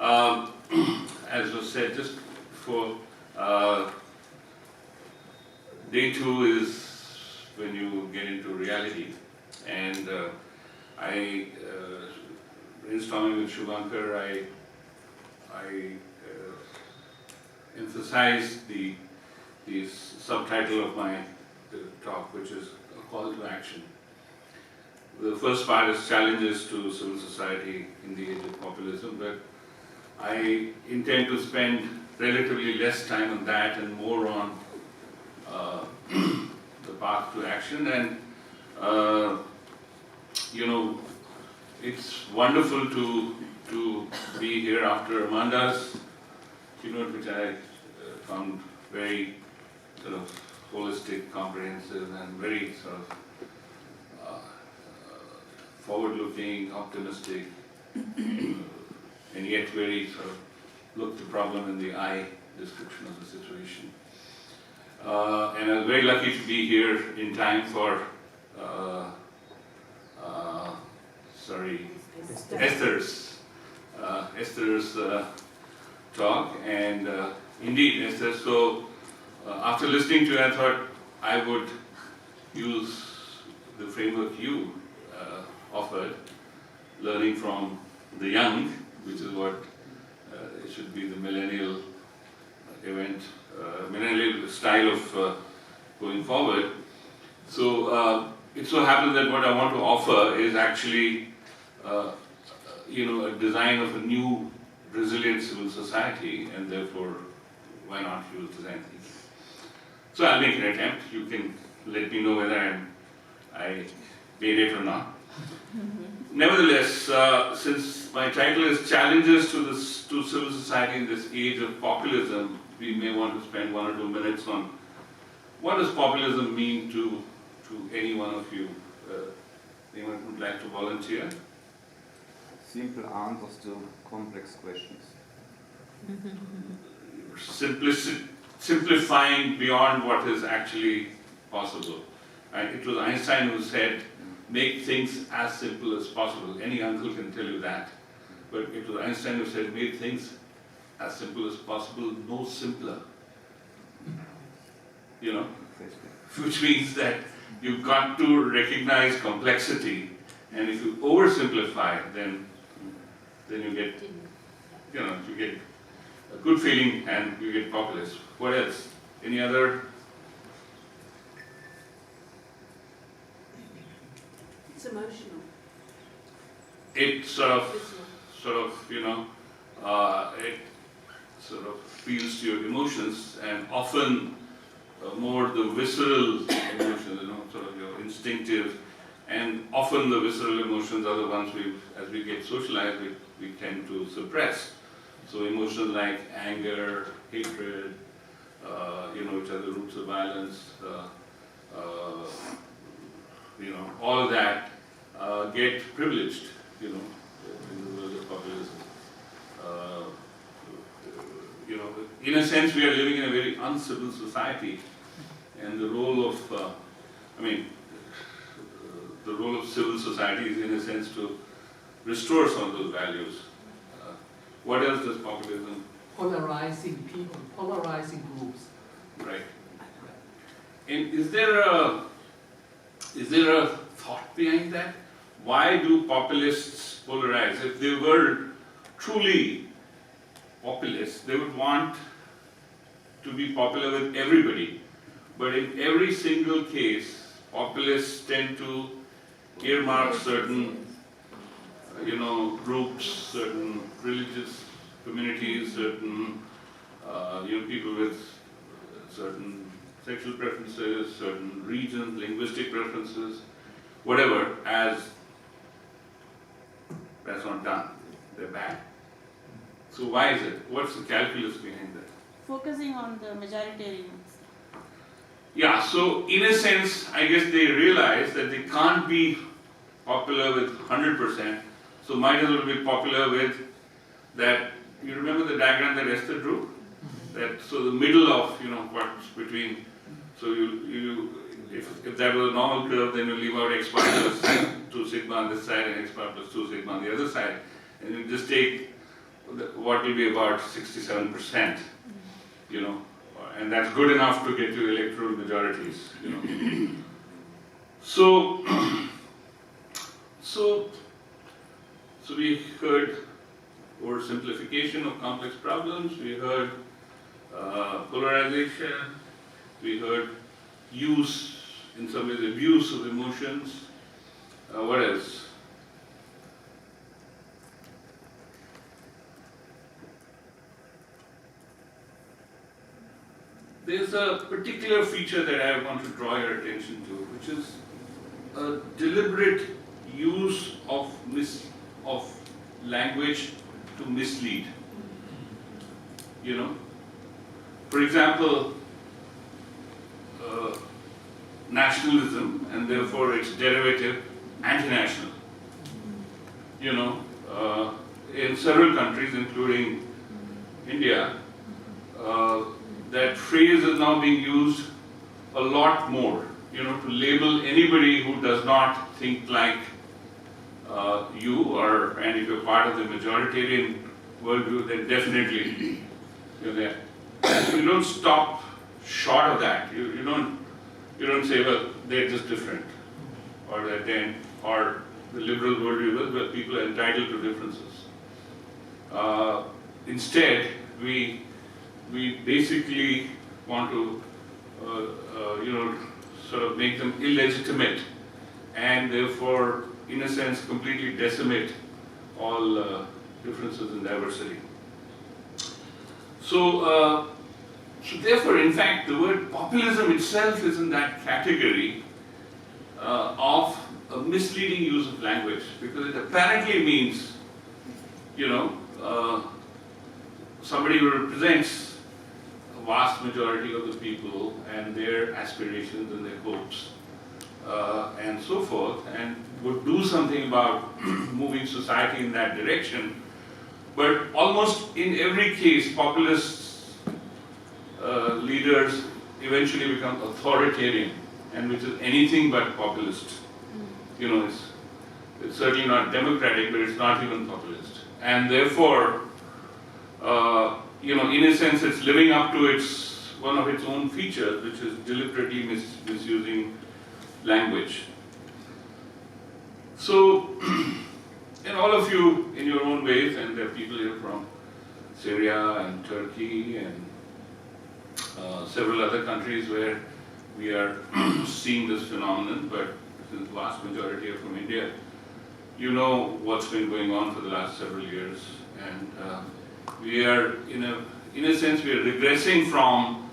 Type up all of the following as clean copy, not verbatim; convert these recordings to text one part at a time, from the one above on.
As was said just before, day 2 is when you get into reality, and brainstorming with Shubhankar, I emphasized the subtitle of my talk, which is a call to action. The first part is challenges to civil society in the age of populism, but I intend to spend relatively less time on that and more on the path to action. And it's wonderful to be here after Amanda's keynote, which I found very sort of holistic, comprehensive, and very sort of forward-looking, optimistic, and yet very sort of look the problem in the eye description of the situation. And I was very lucky to be here in time for Esther's talk, and indeed, Esther. So after listening to it, I thought I would use the framework you offered, learning from the young, which is what it should be, the millennial event, millennial style of going forward. So it so happens that what I want to offer is actually a design of a new resilient civil society, and therefore why not use design thinking. So I'll make an attempt. You can let me know whether I made it or not. Nevertheless, since my title is Challenges to Civil Society in this Age of Populism, we may want to spend 1 or 2 minutes on what does populism mean to any one of you. Anyone would like to volunteer? Simple answers to complex questions. Simplifying beyond what is actually possible. It was Einstein who said, make things as simple as possible. Any uncle can tell you that. But it was Einstein who said, make things as simple as possible, no simpler. Which means that you've got to recognize complexity, and if you oversimplify, then you get, you get a good feeling and you get populist. What else? Any other? It's emotional. It sort of, it sort of appeals to your emotions, and often more the visceral emotions, sort of your instinctive, and often the visceral emotions are the ones as we get socialized, we tend to suppress. So emotions like anger, hatred, which are the roots of violence, all of that get privileged, in the world of populism. In a sense, we are living in a very uncivil society, and the role of, the role of civil society is, in a sense, to restore some of those values. What else does populism? Polarizing people, polarizing groups. Right. And is there a thought behind that? Why do populists polarize? If they were truly populists, they would want to be popular with everybody. But in every single case, populists tend to earmark certain groups, certain religious communities, certain people with certain sexual preferences, certain regions, linguistic preferences, whatever, as that's not done. They're bad. So why is it? What's the calculus behind that? Focusing on the majoritarians. Yeah, so in a sense, I guess they realize that they can't be popular with 100%, so might as well be popular with that. You remember the diagram that Esther drew? So the middle of, what's between, so if that was a normal curve, then you leave out x bar plus 2 sigma on this side and x bar plus 2 sigma on the other side, and you just take what will be about 67%, you know, and that's good enough to get you electoral majorities, you know. So, so we heard oversimplification of complex problems, we heard polarization, we heard use, in some ways abuse of emotions. What else? There's a particular feature that I want to draw your attention to, which is a deliberate use of language to mislead. You know, for example, nationalism and therefore its derivative, anti-national. You know, in several countries, including India, that phrase is now being used a lot more, you know, to label anybody who does not think like you, and if you're part of the majoritarian worldview, then definitely you're there. You don't stop short of that. You don't say, well, they're just different, or that then, or the liberal worldview, well, people are entitled to differences. Instead, we basically want to, sort of make them illegitimate, and therefore, in a sense, completely decimate all differences in diversity. So therefore, in fact, the word populism itself is in that category of a misleading use of language, because it apparently means, you know, somebody who represents a vast majority of the people and their aspirations and their hopes and so forth, and would do something about moving society in that direction. But almost in every case, populist leaders eventually become authoritarian, and which is anything but populist. You know, it's certainly not democratic, but it's not even populist. And therefore, you know, in a sense, it's living up to one of its own features, which is deliberately misusing language. So, and all of you, in your own ways, and there are people here from Syria and Turkey and several other countries where we are seeing this phenomenon, but the vast majority are from India. You know what's been going on for the last several years, and we are, in a sense, we are regressing from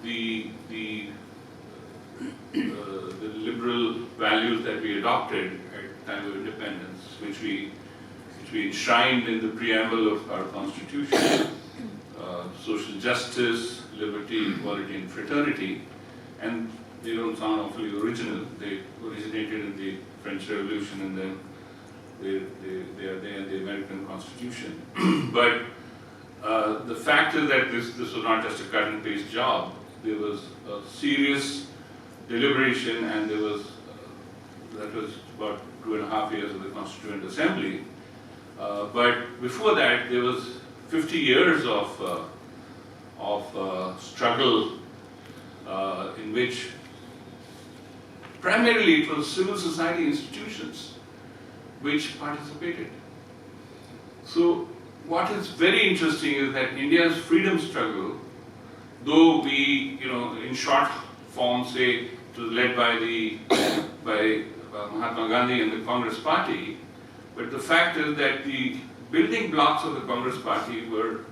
the liberal values that we adopted at the time of independence, which we enshrined in the preamble of our constitution, social justice, liberty, equality, and fraternity. And they don't sound awfully original. They originated in the French Revolution, and then they are there in the American Constitution. But the fact is that this was not just a cut and paste job. There was a serious deliberation, and there was that was about 2.5 years of the Constituent Assembly. But before that, there was 50 years of struggle in which primarily it was civil society institutions which participated. So what is very interesting is that India's freedom struggle, though we, you know, in short form say it was led by Mahatma Gandhi and the Congress Party, but the fact is that the building blocks of the Congress Party were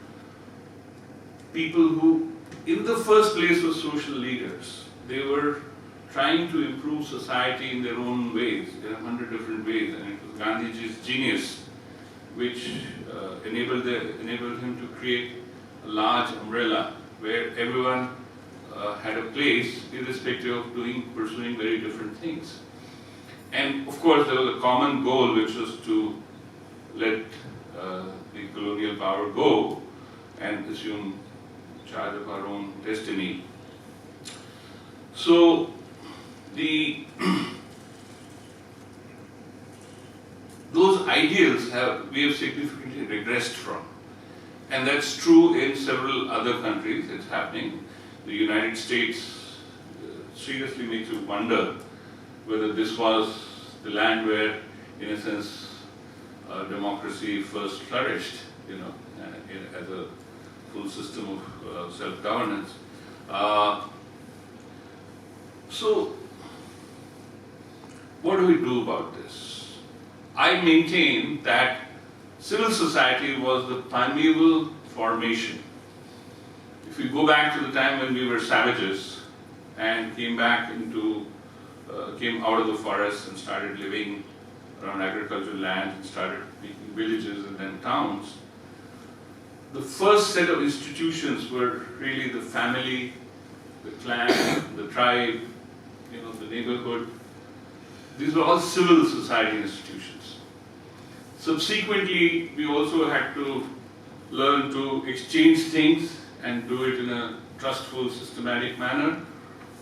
people who, in the first place, were social leaders. They were trying to improve society in their own ways, in 100 different ways, and it was Gandhiji's genius which enabled him to create a large umbrella where everyone had a place, irrespective of pursuing very different things. And of course, there was a common goal, which was to let the colonial power go and assume charge of our own destiny. So those ideals we have significantly regressed from. And that's true in several other countries. It's happening. The United States seriously makes you wonder whether this was the land where, in a sense, democracy first flourished, as a full system of self-governance. So, what do we do about this? I maintain that civil society was the primeval formation. If we go back to the time when we were savages and came out of the forest and started living around agricultural land and started making villages and then towns, the first set of institutions were really the family, the clan, the tribe, the neighborhood. These were all civil society institutions. Subsequently, we also had to learn to exchange things and do it in a trustful, systematic manner.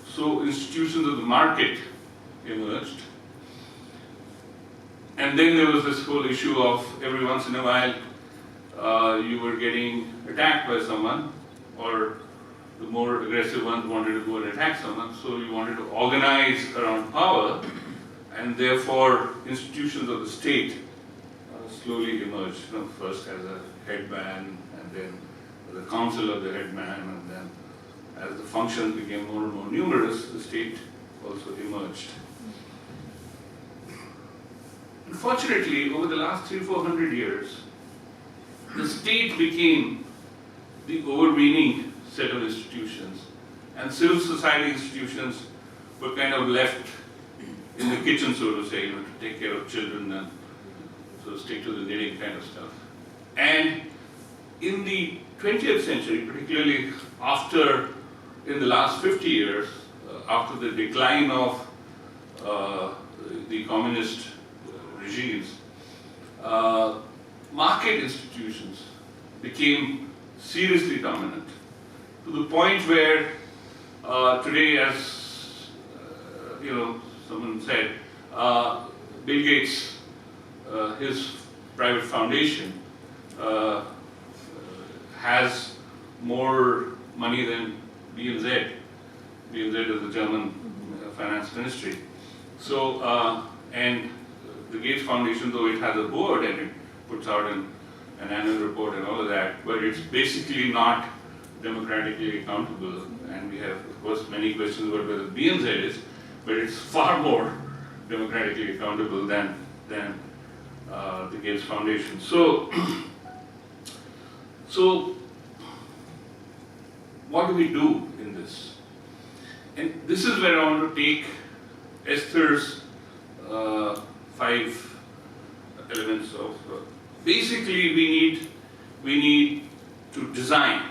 So institutions of the market emerged. And then there was this whole issue of every once in a while you were getting attacked by someone, or the more aggressive ones wanted to go and attack someone, so you wanted to organize around power, and therefore institutions of the state slowly emerged, first as a headman, and then the council of the headman, and then as the functions became more and more numerous, the state also emerged. Unfortunately, over the last 300-400 years, the state became the overweening set of institutions, and civil society institutions were kind of left in the kitchen, so to say, to take care of children and so stick to the knitting kind of stuff. And in the 20th century, particularly in the last 50 years, after the decline of the communist regimes, market institutions became seriously dominant, to the point where today, as someone said, Bill Gates, his private foundation has more money than BMZ. BMZ is the German finance ministry. So, and the Gates Foundation, though it has a board and it puts out an annual report and all of that, but it's basically not democratically accountable. And we have, of course, many questions about whether BMZ is, but it's far more democratically accountable than the Gates Foundation. So, what do we do in this? And this is where I want to take Esther's 5 elements of. Basically, we need to design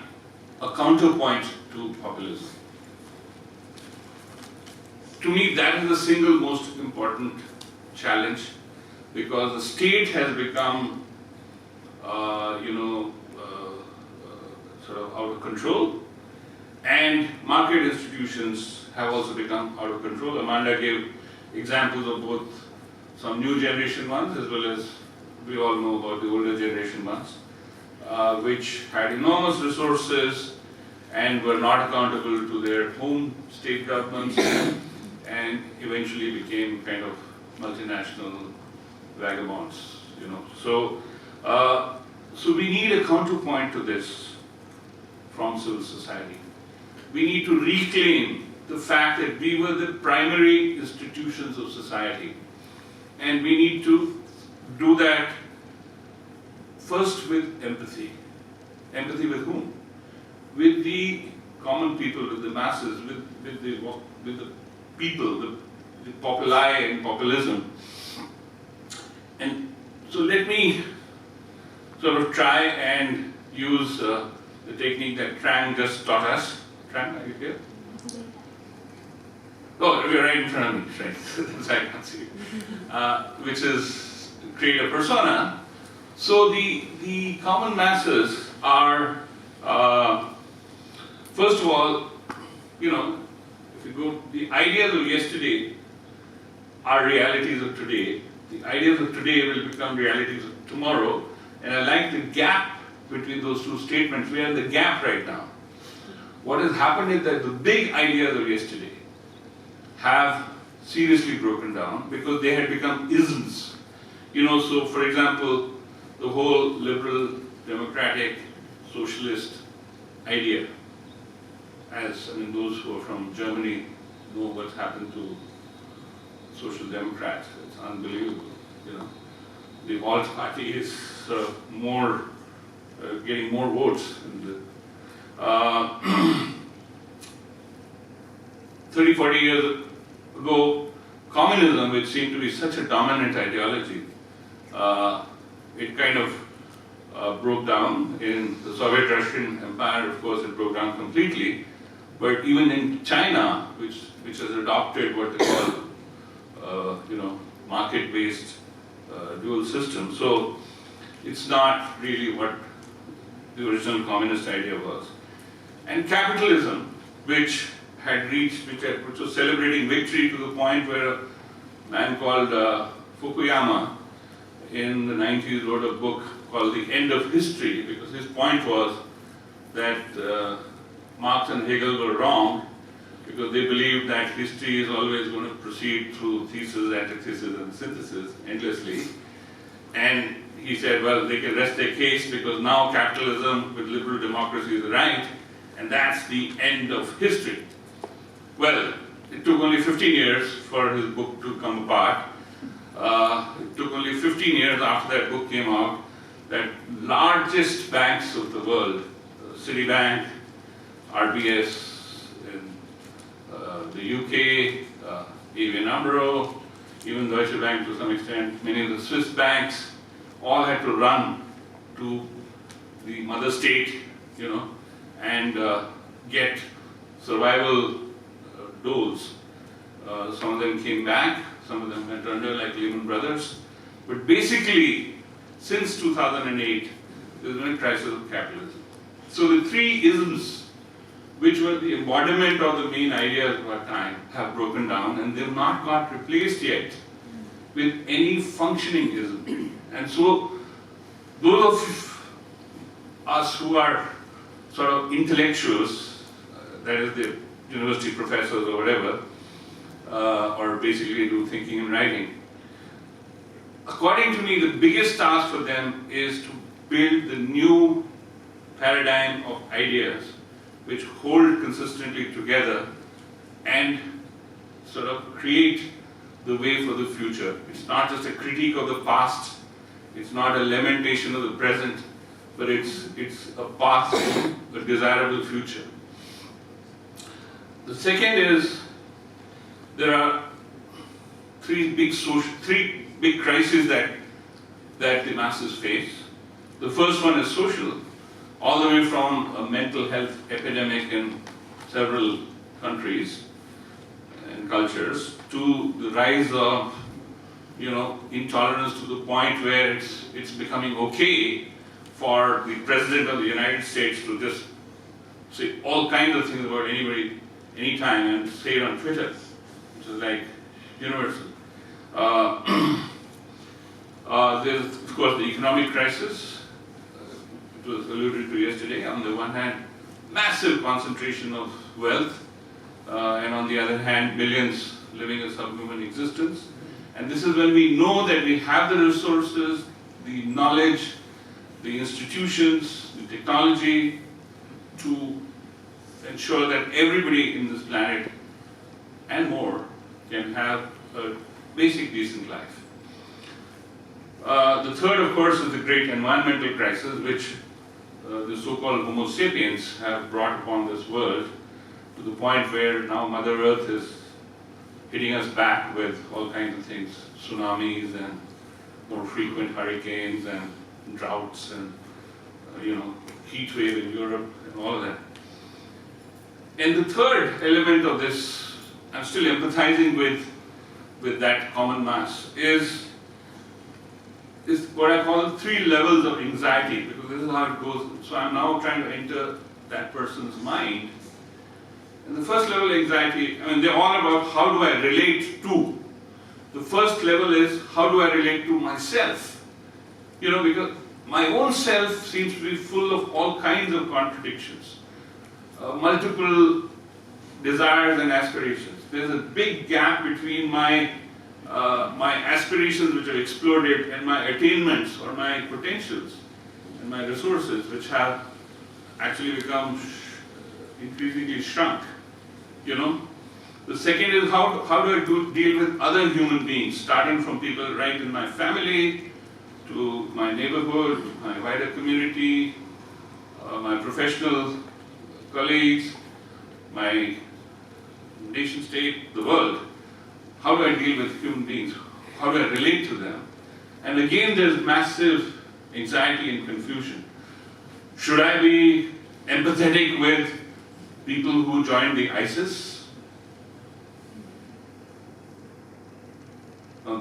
a counterpoint to populism. To me, that is the single most important challenge, because the state has become, sort of out of control, and market institutions have also become out of control. Amanda gave examples of both some new generation ones as well as we all know about the older generation ones, which had enormous resources and were not accountable to their home state governments and eventually became kind of multinational vagabonds, So, so we need a counterpoint to this from civil society. We need to reclaim the fact that we were the primary institutions of society. And we need to do that first with empathy. Empathy with whom? With the common people, with the masses, with the people, the populi and populism. And so let me sort of try and use the technique that Trang just taught us. Trang, are you here? Oh, you're right in front of me, right? So I can't see you. Which is create a persona. So the common masses are, first of all, if you go, the ideas of yesterday are realities of today, the ideas of today will become realities of tomorrow. And I like the gap between those two statements. We are in the gap right now. What has happened is that the big ideas of yesterday have seriously broken down because they had become isms. So for example, the whole liberal, democratic, socialist idea, those who are from Germany know what's happened to social democrats. It's unbelievable, The Alt Party is getting more votes. 30, 40 years ago, communism, which seemed to be such a dominant ideology, it kind of broke down. In the Soviet Russian Empire, of course, it broke down completely. But even in China, which has adopted what they call, market-based dual system. So it's not really what the original communist idea was. And capitalism, which was celebrating victory to the point where a man called Fukuyama in the 90s wrote a book called The End of History, because his point was that Marx and Hegel were wrong because they believed that history is always going to proceed through thesis, antithesis, and synthesis endlessly. And he said, well, they can rest their case because now capitalism with liberal democracy is right, and that's the end of history. Well, it took only 15 years for his book to come apart. It took only 15 years after that book came out that largest banks of the world, Citibank, RBS in the UK, ABN AMRO, even Deutsche Bank to some extent, many of the Swiss banks, all had to run to the mother state, and get survival doles. Some of them came back, some of them went under, like Lehman Brothers. But basically, since 2008, there's been a crisis of capitalism. So the three isms, which were the embodiment of the main ideas of our time, have broken down, and they've not got replaced yet with any functioning ism. And so, those of us who are sort of intellectuals, that is the university professors or whatever, or basically do thinking and writing, according to me, the biggest task for them is to build the new paradigm of ideas which hold consistently together and sort of create the way for the future. It's not just a critique of the past, it's not a lamentation of the present, but it's a path to a desirable future. The second is, there are three big crises that the masses face. The first one is social, all the way from a mental health epidemic in several countries and cultures to the rise of intolerance to the point where it's becoming okay for the President of the United States to just say all kinds of things about anybody, anytime, and say it on Twitter, which is like universal. There's, of course, the economic crisis. It was alluded to yesterday. On the one hand, massive concentration of wealth, and on the other hand, millions living a subhuman existence. And this is when we know that we have the resources, the knowledge, the institutions, the technology to ensure that everybody in this planet and more can have a basic decent life. The third, of course, is the great environmental crisis, which the so-called Homo sapiens have brought upon this world to the point where now Mother Earth is hitting us back with all kinds of things, tsunamis and more frequent hurricanes and droughts and heat wave in Europe and all of that. And the third element of this, I'm still empathizing with that common mass, is what I call 3 levels of anxiety, because this is how it goes. So I'm now trying to enter that person's mind. And the first level of anxiety, they're all about how do I relate to. The first level is, how do I relate to myself? You know, because my own self seems to be full of all kinds of contradictions, multiple desires and aspirations. There's a big gap between my aspirations, which have exploded, and my attainments or my potentials and my resources, which have actually become increasingly shrunk. You know. The second is, how do I deal with other human beings, starting from people right in my family, to my neighborhood, my wider community, my professional colleagues, my nation state, the world. How do I deal with human beings? How do I relate to them? And again, there's massive anxiety and confusion. Should I be empathetic with people who joined the ISIS?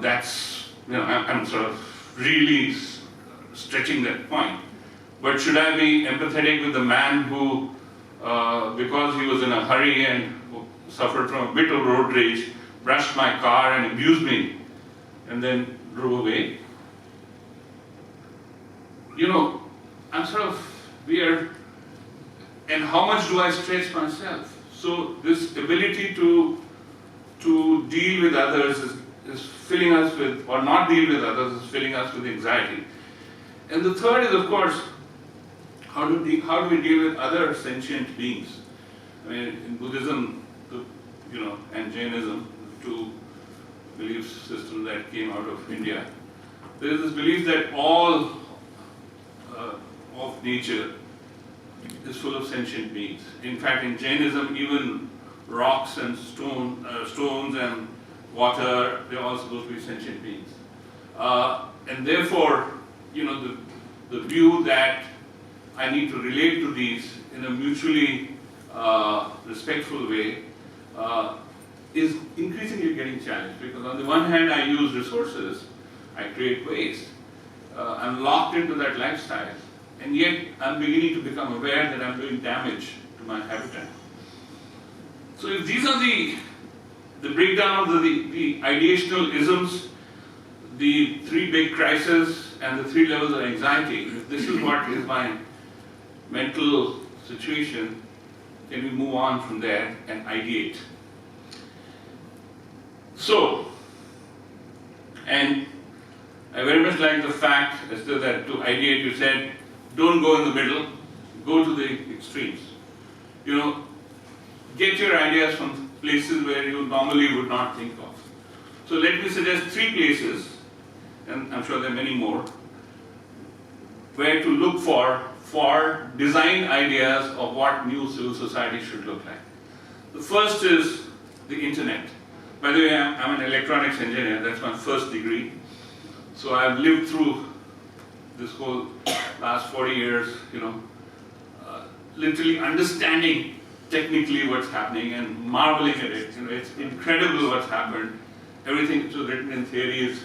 That's, you know, I'm sort of really stretching that point. But should I be empathetic with the man who, because he was in a hurry and suffered from a bit of road rage, brushed my car and abused me, and then drove away? You know, I'm sort of weird. And how much do I stretch myself? So this ability to deal with others is filling us with, or not deal with others, is filling us with anxiety. And the third is, of course, how do we deal with other sentient beings? I mean, in Buddhism, you know, and Jainism, two belief systems that came out of India, there is this belief that all of nature is full of sentient beings. In fact, in Jainism, even rocks and stones and water, they're all supposed to be sentient beings. And therefore, you know, the view that I need to relate to these in a mutually respectful way is increasingly getting challenged, because on the one hand, I use resources, I create waste, I'm locked into that lifestyle, and yet I'm beginning to become aware that I'm doing damage to my habitat. So if these are the breakdown of the ideational isms, the three big crises, and the three levels of anxiety, if this is what is my mental situation, then we move on from there and ideate. So, and I very much like the fact, Esther, that to ideate you said, don't go in the middle, go to the extremes. You know, get your ideas from places where you normally would not think of. So let me suggest 3 places, and I'm sure there are many more, where to look for design ideas of what new civil society should look like. The first is the internet. By the way, I'm an electronics engineer, that's my first degree. So I've lived through this whole last 40 years, you know, literally understanding technically what's happening and marveling at it. You know, it's incredible what's happened. Everything that was written in theory has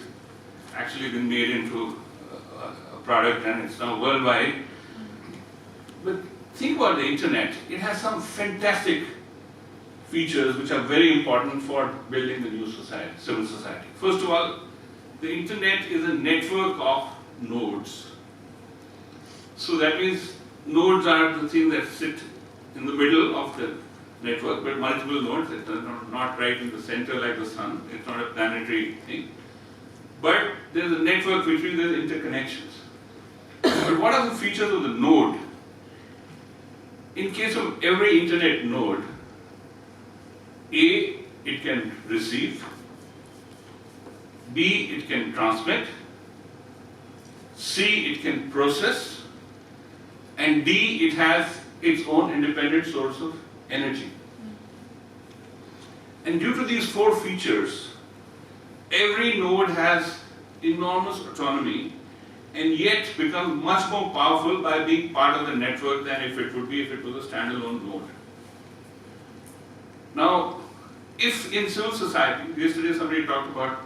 actually been made into a product, and it's now worldwide. But think about the internet. It has some fantastic features which are very important for building the new society, civil society. First of all, the internet is a network of nodes. So that means nodes are the things that sit in the middle of the network, but multiple nodes. It's not right in the center like the sun. It's not a planetary thing. But there's a network between the interconnections. But what are the features of the node? In case of every internet node, A, it can receive, B, it can transmit, C, it can process, and D, it has its own independent source of energy. And due to these 4 features, every node has enormous autonomy and yet becomes much more powerful by being part of the network than if it would be if it was a standalone node. Now, if in civil society, yesterday somebody talked about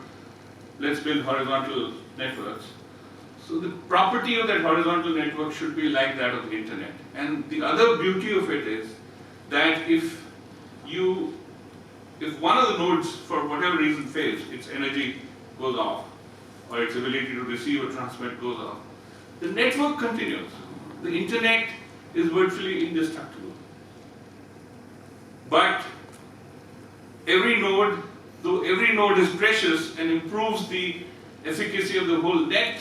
let's build horizontal networks. So the property of that horizontal network should be like that of the internet. And the other beauty of it is that if one of the nodes for whatever reason fails, its energy goes off, or its ability to receive or transmit goes off, the network continues. The internet is virtually indestructible. But every node, though every node is precious and improves the efficacy of the whole net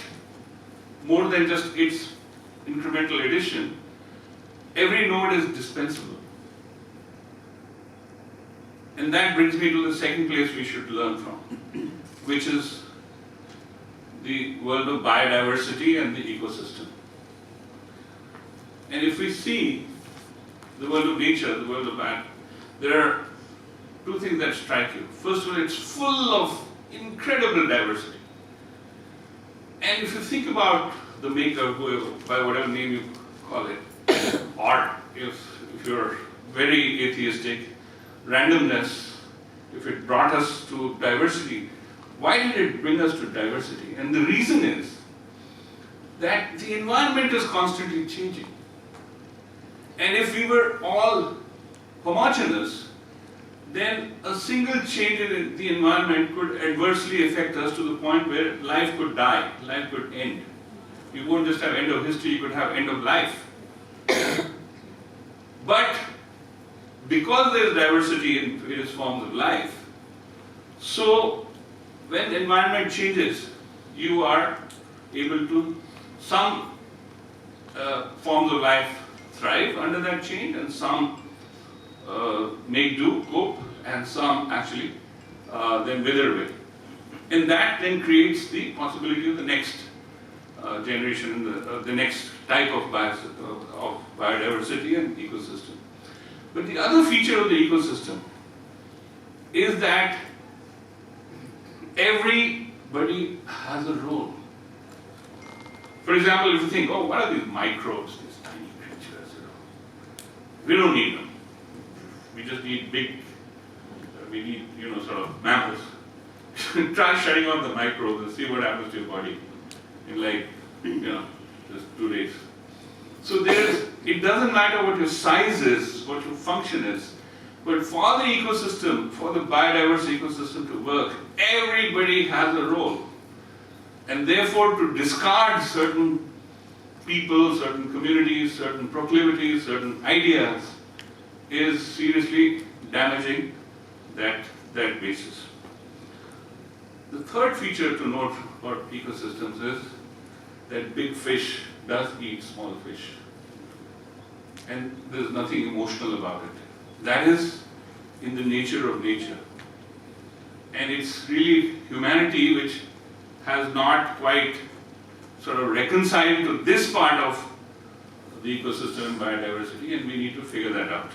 more than just its incremental addition, every node is dispensable. And that brings me to the second place we should learn from, which is the world of biodiversity and the ecosystem. And if we see the world of nature, the world of man, there are two things that strike you. First of all, it's full of incredible diversity. And if you think about the maker, whoever, by whatever name you call it, or if you're very atheistic, randomness, if it brought us to diversity, why did it bring us to diversity? And the reason is that the environment is constantly changing. And if we were all homogeneous, then a single change in the environment could adversely affect us to the point where life could die, life could end. You won't just have end of history, you could have end of life. But because there is diversity in various forms of life, so when the environment changes, you are able to, some forms of life thrive under that change, and some make do, cope, and some actually then wither away. And that then creates the possibility of the next generation, the next type of biodiversity and ecosystem. But the other feature of the ecosystem is that everybody has a role. For example, if you think, oh, what are these microbes, these tiny creatures? We don't need them. We just need big, we need, sort of mammals. Try shutting off the microbes and see what happens to your body in just 2 days. So it doesn't matter what your size is, what your function is, but for the ecosystem, for the biodiverse ecosystem to work, everybody has a role. And therefore, to discard certain people, certain communities, certain proclivities, certain ideas is seriously damaging that basis. The third feature to note about ecosystems is that big fish does eat small fish. And there's nothing emotional about it. That is in the nature of nature. And it's really humanity which has not quite sort of reconciled to this part of the ecosystem and biodiversity, and we need to figure that out.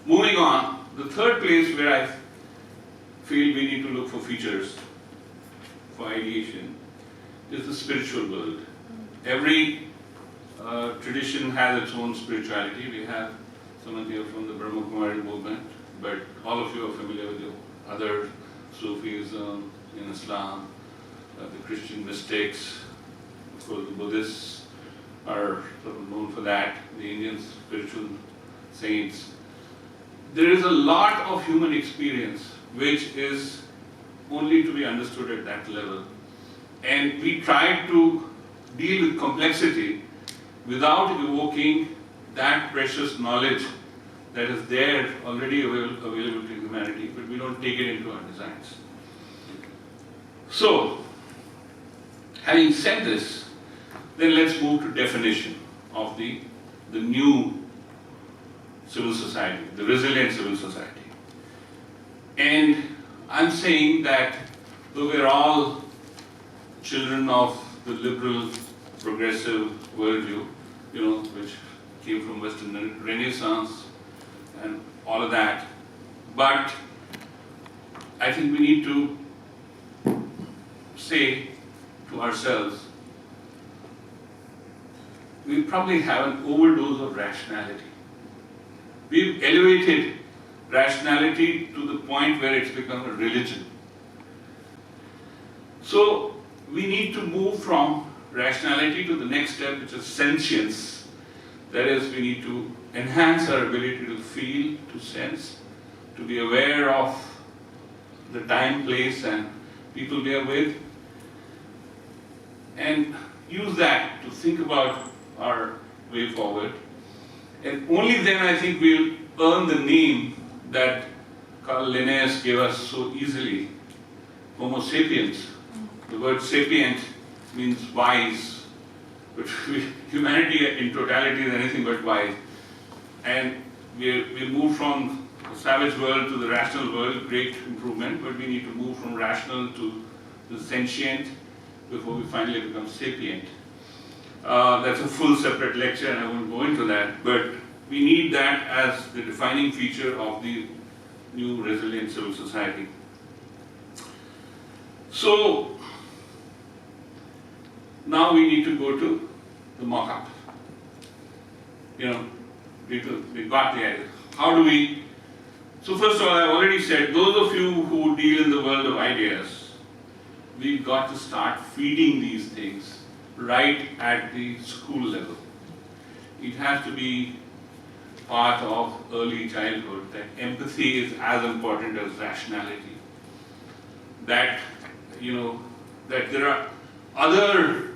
Moving on, the third place where I feel we need to look for features for ideation is the spiritual world. Every tradition has its own spirituality. We have someone here from the Brahma Kumari movement, but all of you are familiar with the other Sufism in Islam, the Christian mystics, of course the Buddhists are sort of known for that, the Indian spiritual saints. There is a lot of human experience which is only to be understood at that level. And we try to deal with complexity without evoking that precious knowledge that is there already available to humanity, but we don't take it into our designs. So, having said this, then let's move to definition of the new civil society, the resilient civil society. And I'm saying that though we're all children of the liberal, progressive worldview, which came from Western Renaissance and all of that, but I think we need to say to ourselves, we probably have an overdose of rationality. We've elevated rationality to the point where it's become a religion. So we need to move from rationality to the next step, which is sentience. That is, we need to enhance our ability to feel, to sense, to be aware of the time, place, and people we are with, and use that to think about our way forward. And only then I think we'll earn the name that Carl Linnaeus gave us so easily, Homo sapiens. The word sapient means wise, but humanity in totality is anything but wise. And we move from the savage world to the rational world, great improvement, but we need to move from rational to the sentient before we finally become sapient. That's a full separate lecture and I won't go into that, but we need that as the defining feature of the new resilient civil society. So, now we need to go to the mock-up. You know, we got the idea. How do we? So first of all, I've already said, those of you who deal in the world of ideas, we've got to start feeding these things right at the school level. It has to be part of early childhood, that empathy is as important as rationality. That, you know, that there are other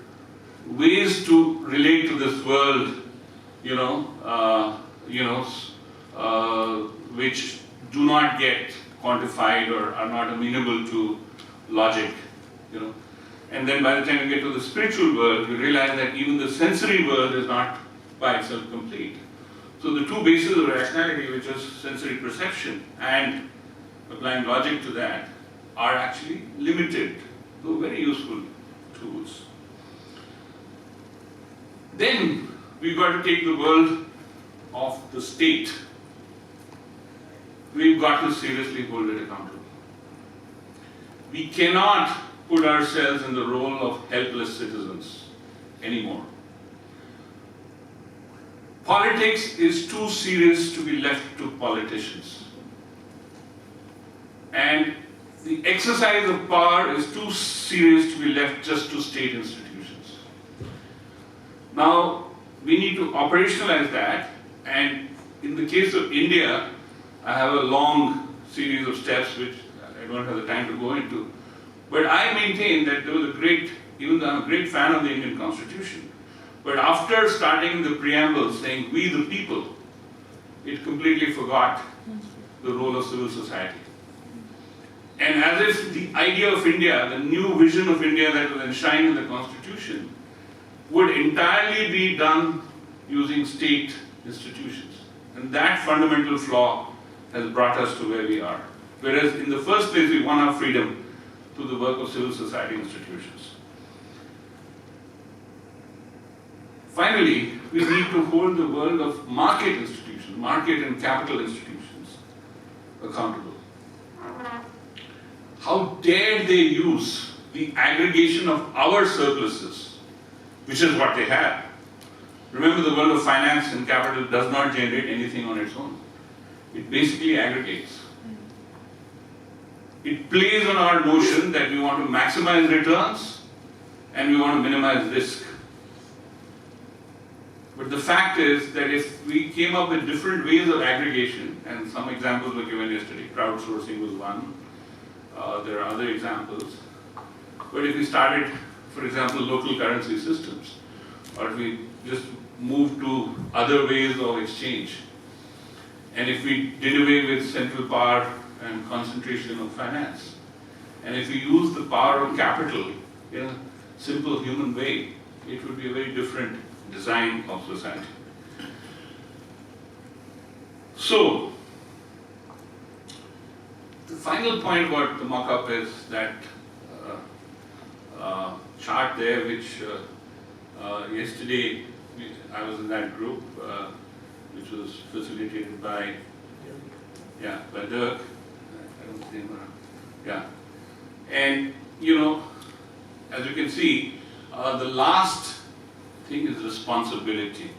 ways to relate to this world, which do not get quantified or are not amenable to logic, you know. And then by the time you get to the spiritual world, you realize that even the sensory world is not by itself complete. So the two bases of rationality, which is sensory perception and applying logic to that, are actually limited, though very useful tools. Then we've got to take the world of the state. We've got to seriously hold it accountable. We cannot put ourselves in the role of helpless citizens anymore. Politics is too serious to be left to politicians. And the exercise of power is too serious to be left just to state institutions. Now, we need to operationalize that, and in the case of India, I have a long series of steps which I don't have the time to go into. But I maintain that there was a great, even though I'm a great fan of the Indian Constitution, but after starting the preamble saying, we the people, it completely forgot the role of civil society. And as if the idea of India, the new vision of India that was enshrined in the Constitution, would entirely be done using state institutions. And that fundamental flaw has brought us to where we are. Whereas in the first place, we won our freedom through the work of civil society institutions. Finally, we need to hold the world of market institutions, market and capital institutions, accountable. How dare they use the aggregation of our surpluses, which is what they have. Remember, the world of finance and capital does not generate anything on its own. It basically aggregates. It plays on our notion that we want to maximize returns and we want to minimize risk. But the fact is that if we came up with different ways of aggregation, and some examples were given yesterday, crowdsourcing was one, there are other examples. But if we started, for example, local currency systems, or if we just moved to other ways of exchange, and if we did away with central power and concentration of finance, and if we use the power of capital in a simple human way, it would be a very different design of society. So, the final point about the mock-up is that chart there, which yesterday I was in that group, which was facilitated by Dirk. I don't see him around. Yeah. And, you know, as you can see, the last thing is responsibility.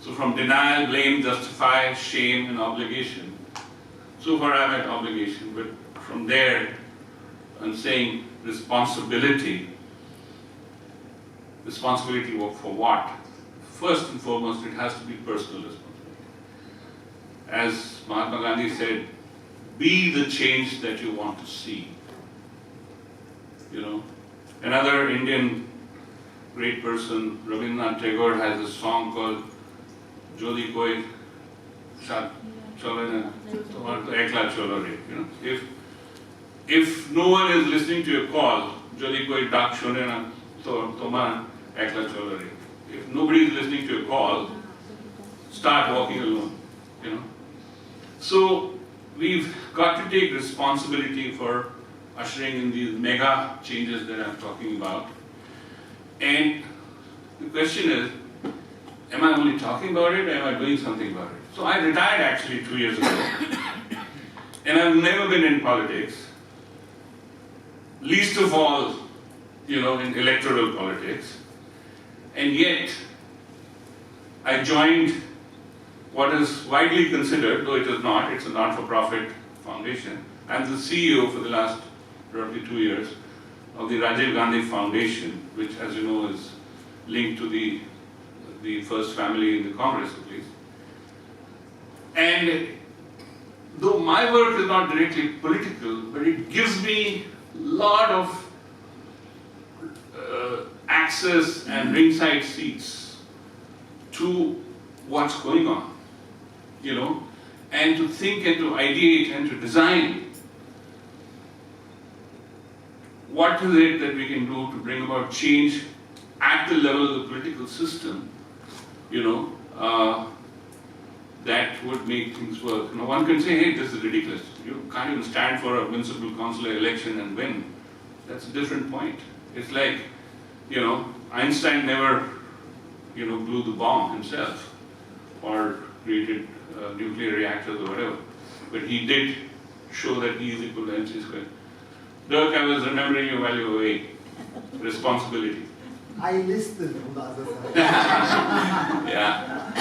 So from denial, blame, justify, shame, and obligation. So far I'm at obligation, but from there I'm saying responsibility. Responsibility for what? First and foremost, it has to be personal responsibility. As Mahatma Gandhi said, be the change that you want to see. you know. Another Indian great person, Rabindranath Tagore, has a song called Jodi Koi Shat Cholo Na Ekla Cholo Re. You know, if no one is listening to your call, Jodi Koi Dak Shone Na Toma Ekla Cholo Re. If nobody is listening to your call, start walking alone. You know. So we've got to take responsibility for ushering in these mega changes that I'm talking about. And the question is, am I only talking about it, or am I doing something about it? So I retired actually 2 years ago, and I've never been in politics, least of all, you know, in electoral politics, and yet I joined what is widely considered, though it is not, it's a not-for-profit foundation. I'm the CEO for the last roughly 2 years of the Rajiv Gandhi Foundation, which, as you know, is linked to the first family in the Congress, at least. And though my work is not directly political, but it gives me a lot of access and ringside seats to what's going on, you know, and to think and to ideate and to design what is it that we can do to bring about change at the level of the political system, you know, that would make things work. You know, one can say, hey, this is ridiculous. You can't even stand for a municipal councillor election and win. That's a different point. It's like, you know, Einstein never, you know, blew the bomb himself or created nuclear reactors or whatever. But he did show that E is equal to mc squared. Dirk, I was remembering your value of A, responsibility. I listened on the other side. Yeah.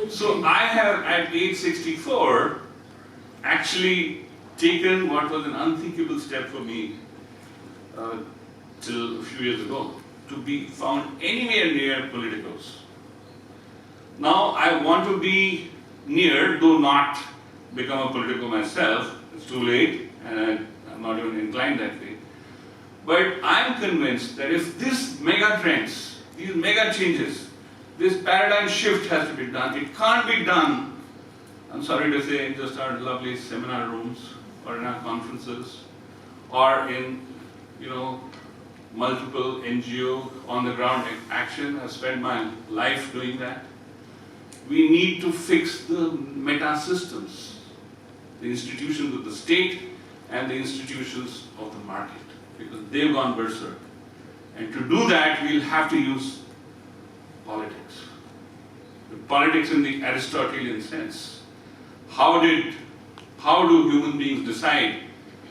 So I have at age 64 actually taken what was an unthinkable step for me till a few years ago, to be found anywhere near politicos. Now I want to be near, though not become a political myself. It's too late, and I'm not even inclined that way. But I'm convinced that if these mega trends, these mega changes, this paradigm shift has to be done. It can't be done, I'm sorry to say, in just our lovely seminar rooms or in our conferences or in, you know, multiple NGO on the ground action. I've spent my life doing that. We need to fix the meta systems, the institutions of the state and the institutions of the market, because they've gone berserk. And to do that, we'll have to use politics. The politics in the Aristotelian sense. How do human beings decide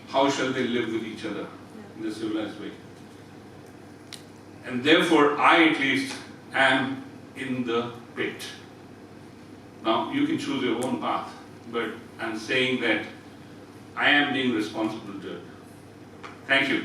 how shall they live with each other in a civilized way? And therefore, I at least am in the pit. Now, you can choose your own path, but I'm saying that I am being responsible to it. Thank you.